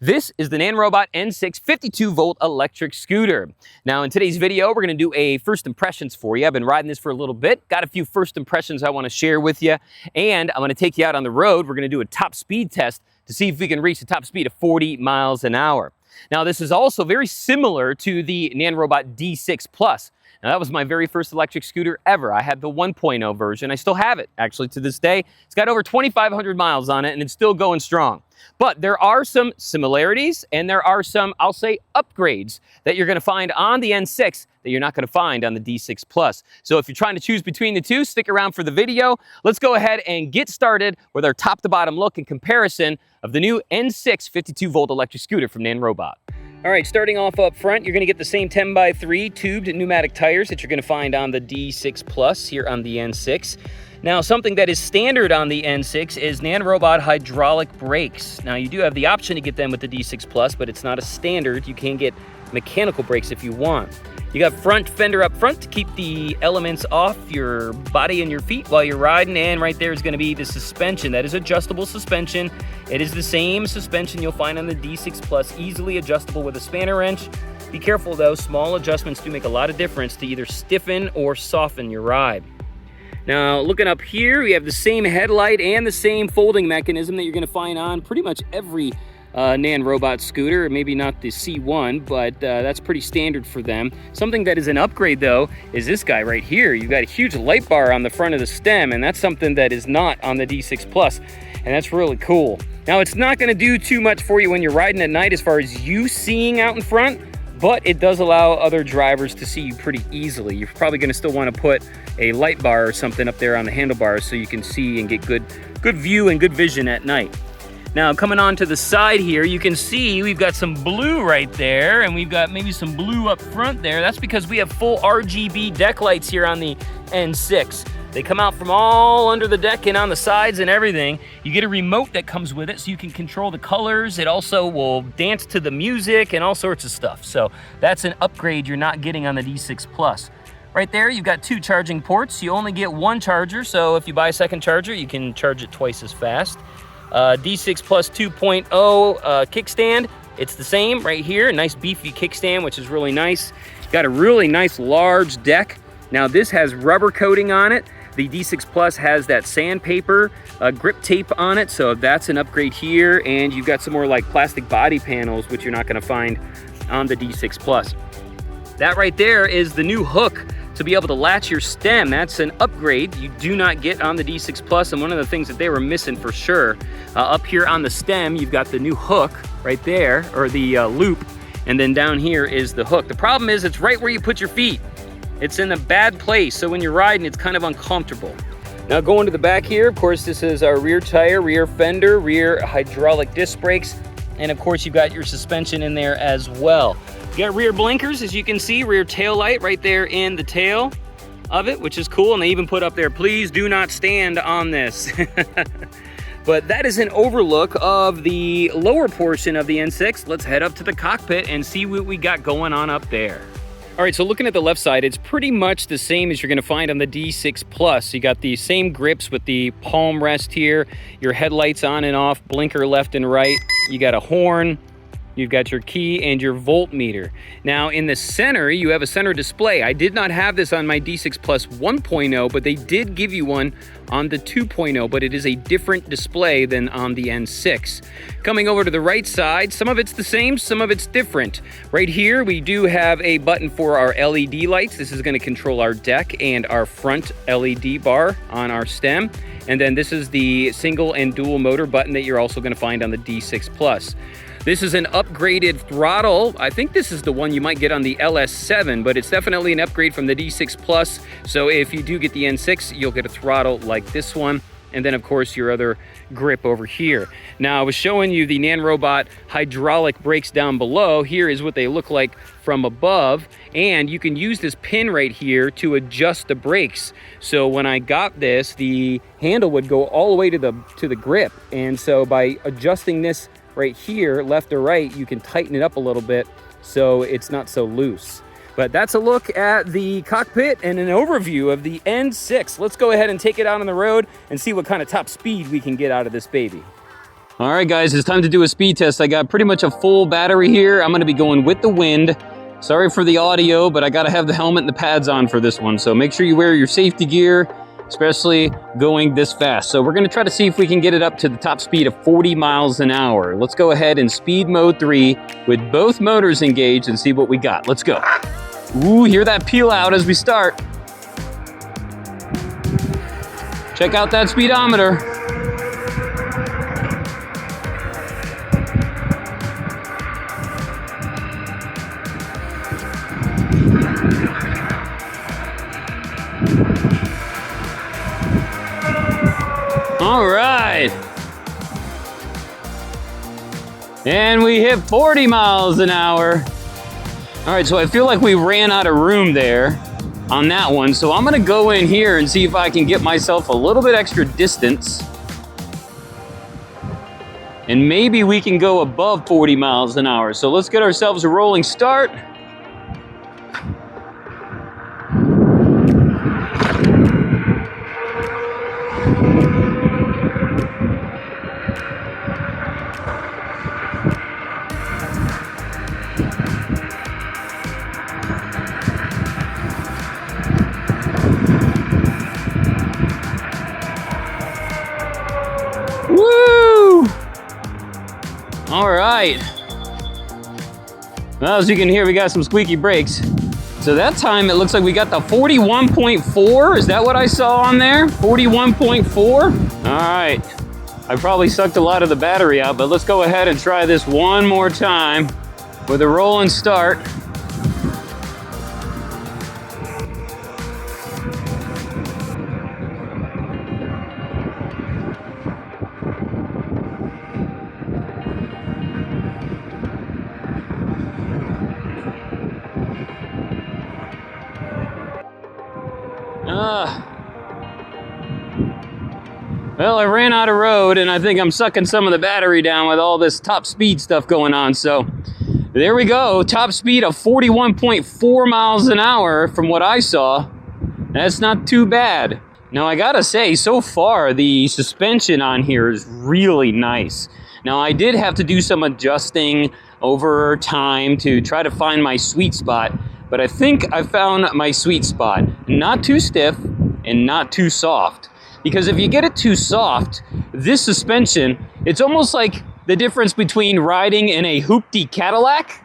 This is the Nanrobot N6 52-volt electric scooter. Now in today's video, we're going to do a first impressions for you. I've been riding this for a little bit, got a few first impressions I want to share with you, and I'm going to take you out on the road. We're going to do a top speed test to see if we can reach the top speed of 40 miles an hour. Now this is also very similar to the Nanrobot D6 Plus. Now that was my very first electric scooter ever. I had the 1.0 version. I still have it actually to this day. It's got over 2,500 miles on it and it's still going strong. But there are some similarities and there are some, I'll say, upgrades that you're gonna find on the N6 that you're not gonna find on the D6 Plus. So if you're trying to choose between the two, stick around for the video. Let's go ahead and get started with our top to bottom look and comparison of the new N6 52-volt electric scooter from Nanrobot. All right, starting off up front, you're gonna get the same 10x3 tubed pneumatic tires that you're gonna find on the D6 Plus here on the N6. Now, something that is standard on the N6 is Nanrobot hydraulic brakes. Now, you do have the option to get them with the D6 Plus, but it's not a standard. You can get mechanical brakes if you want. You got front fender up front to keep the elements off your body and your feet while you're riding, and right there is going to be the suspension. That is adjustable suspension. It is the same suspension you'll find on the D6 Plus, easily adjustable with a spanner wrench. Be careful though, small adjustments do make a lot of difference to either stiffen or soften your ride. Now, looking up here, we have the same headlight and the same folding mechanism that you're going to find on pretty much every Nanrobot scooter. Maybe not the C1, but that's pretty standard for them. Something that is an upgrade though is this guy right here. You've got a huge light bar on the front of the stem, and that's something that is not on the D6 Plus, and that's really cool. Now, it's not going to do too much for you when you're riding at night as far as you seeing out in front, but it does allow other drivers to see you pretty easily. You're probably going to still want to put a light bar or something up there on the handlebars so you can see and get good view and good vision at night. Now, coming on to the side here, you can see we've got some blue right there, and we've got maybe some blue up front there. That's because we have full RGB deck lights here on the N6. They come out from all under the deck and on the sides and everything. You get a remote that comes with it so you can control the colors. It also will dance to the music and all sorts of stuff. So that's an upgrade you're not getting on the D6 Plus. Right there, you've got two charging ports. You only get one charger, so if you buy a second charger, you can charge it twice as fast. D6 Plus 2.0 kickstand, it's the same right here. Nice beefy kickstand, which is really nice. Got a really nice large deck. Now this has rubber coating on it. The D6 Plus has that sandpaper grip tape on it, so that's an upgrade here. And you've got some more like plastic body panels, which you're not gonna find on the D6 Plus. That right there is the new hook to be able to latch your stem. That's an upgrade you do not get on the D6 Plus, and one of the things that they were missing for sure. Up here on the stem, you've got the new hook right there, or the loop, and then down here is the hook. The problem is it's right where you put your feet. It's in a bad place, so when you're riding, it's kind of uncomfortable. Now going to the back here, of course, this is our rear tire, rear fender, rear hydraulic disc brakes, and of course you've got your suspension in there as well. You got rear blinkers, as you can see, rear tail light right there in the tail of it, which is cool. And they even put up there, please do not stand on this. But that is an overlook of the lower portion of the N6. Let's head up to the cockpit and see what we got going on up there. All right, so looking at the left side, it's pretty much the same as you're gonna find on the D6 Plus. You got the same grips with the palm rest here, your headlights on and off, blinker left and right. You got a horn. You've got your key and your voltmeter. Now in the center, you have a center display. I did not have this on my D6 Plus 1.0, but they did give you one on the 2.0, but it is a different display than on the N6. Coming over to the right side, some of it's the same, some of it's different. Right here, we do have a button for our LED lights. This is gonna control our deck and our front LED bar on our stem. And then this is the single and dual motor button that you're also gonna find on the D6 Plus. This is an upgraded throttle. I think this is the one you might get on the LS7, but it's definitely an upgrade from the D6 Plus. So if you do get the N6, you'll get a throttle like this one. And then of course your other grip over here. Now I was showing you the Nanrobot hydraulic brakes down below. Here is what they look like from above. And you can use this pin right here to adjust the brakes. So when I got this, the handle would go all the way to the grip. And so by adjusting this right here, left or right, you can tighten it up a little bit so it's not so loose. But that's a look at the cockpit and an overview of the N6. Let's go ahead and take it out on the road and see what kind of top speed we can get out of this baby. All right, guys, it's time to do a speed test. I got pretty much a full battery here. I'm gonna be going with the wind. Sorry for the audio, but I gotta have the helmet and the pads on for this one. So make sure you wear your safety gear, especially going this fast. So we're gonna try to see if we can get it up to the top speed of 40 miles an hour. Let's go ahead in speed mode 3 with both motors engaged and see what we got. Let's go. Ooh, hear that peel out as we start. Check out that speedometer. All right. And we hit 40 miles an hour. All right, so I feel like we ran out of room there on that one. So I'm gonna go in here and see if I can get myself a little bit extra distance. And maybe we can go above 40 miles an hour. So let's get ourselves a rolling start. Woo! All right. Well, as you can hear, we got some squeaky brakes. So that time it looks like we got the 41.4. Is that what I saw on there? 41.4? All right. I probably sucked a lot of the battery out, but let's go ahead and try this one more time with a roll and start. Well, I ran out of road and I think I'm sucking some of the battery down with all this top speed stuff going on. So there we go, top speed of 41.4 miles an hour from what I saw. That's not too bad. Now I gotta say, so far the suspension on here is really nice. Now I did have to do some adjusting over time to try to find my sweet spot, but I think I found my sweet spot. Not too stiff and not too soft. Because if you get it too soft, this suspension, it's almost like the difference between riding in a hoopty Cadillac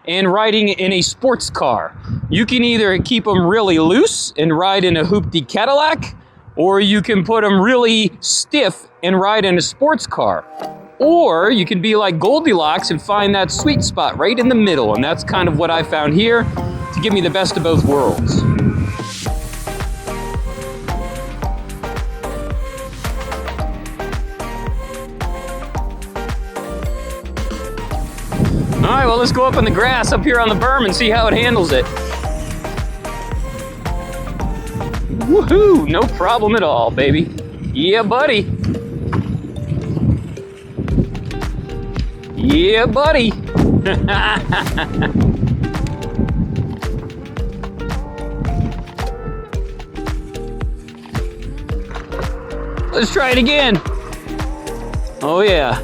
and riding in a sports car. You can either keep them really loose and ride in a hoopty Cadillac, or you can put them really stiff and ride in a sports car. Or you can be like Goldilocks and find that sweet spot right in the middle. And that's kind of what I found here to give me the best of both worlds. All right, well, let's go up on the grass up here on the berm and see how it handles it. Woohoo, no problem at all, baby. Yeah, buddy. Yeah, buddy. Let's try it again. Oh, yeah.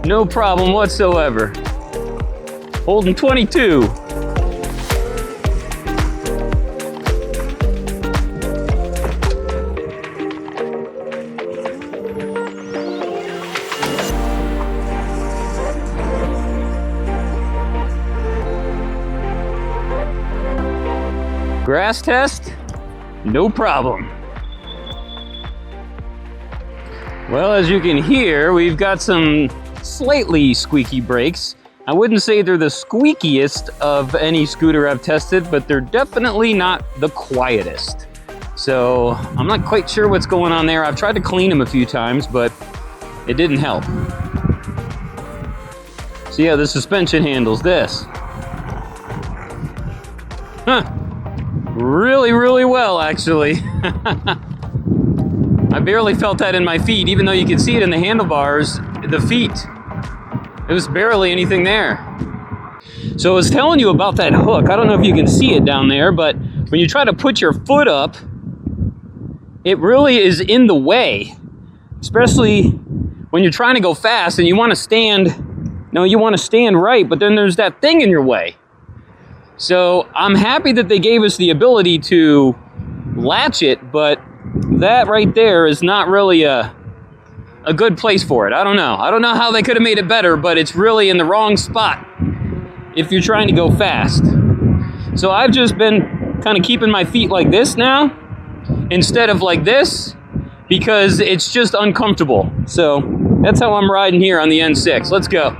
No problem whatsoever. Holding 22. Grass test, no problem. Well, as you can hear, we've got some slightly squeaky brakes. I wouldn't say they're the squeakiest of any scooter I've tested, but they're definitely not the quietest. So I'm not quite sure what's going on there. I've tried to clean them a few times, but it didn't help. So yeah, the suspension handles this. Huh. Really, really well, actually. I barely felt that in my feet, even though you could see it in the handlebars, the feet. It was barely anything there. So I was telling you about that hook. I don't know if you can see it down there, but when you try to put your foot up, it really is in the way, especially when you're trying to go fast and you want to stand, you want to stand right, but then there's that thing in your way. So I'm happy that they gave us the ability to latch it, but that right there is not really a good place for it. I don't know how they could have made it better, but it's really in the wrong spot if you're trying to go fast. So I've just been kind of keeping my feet like this now instead of like this, because it's just uncomfortable. So that's how I'm riding here on the N6. Let's go.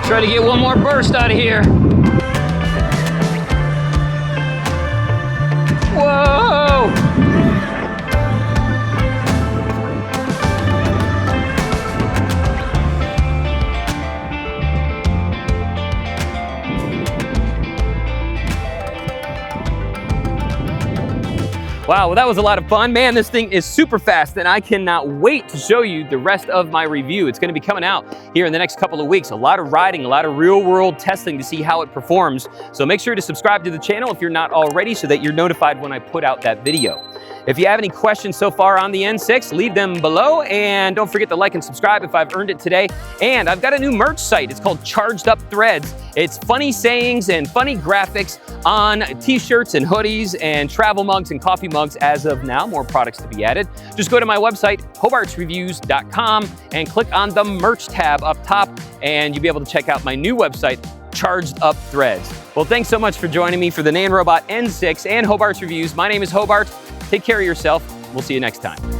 Try to get one more burst out of here. Whoa! Wow, well, that was a lot of fun. Man, this thing is super fast, and I cannot wait to show you the rest of my review. It's gonna be coming out here in the next couple of weeks. A lot of riding, a lot of real-world testing to see how it performs. So make sure to subscribe to the channel if you're not already, so that you're notified when I put out that video. If you have any questions so far on the N6, leave them below, and don't forget to like and subscribe if I've earned it today. And I've got a new merch site. It's called Charged Up Threads. It's funny sayings and funny graphics on t-shirts and hoodies and travel mugs and coffee mugs as of now. More products to be added. Just go to my website, hobartsreviews.com, and click on the merch tab up top, and you'll be able to check out my new website, Charged Up Threads. Well, thanks so much for joining me for the Nanrobot N6 and Hobart's Reviews. My name is Hobart. Take care of yourself. We'll see you next time.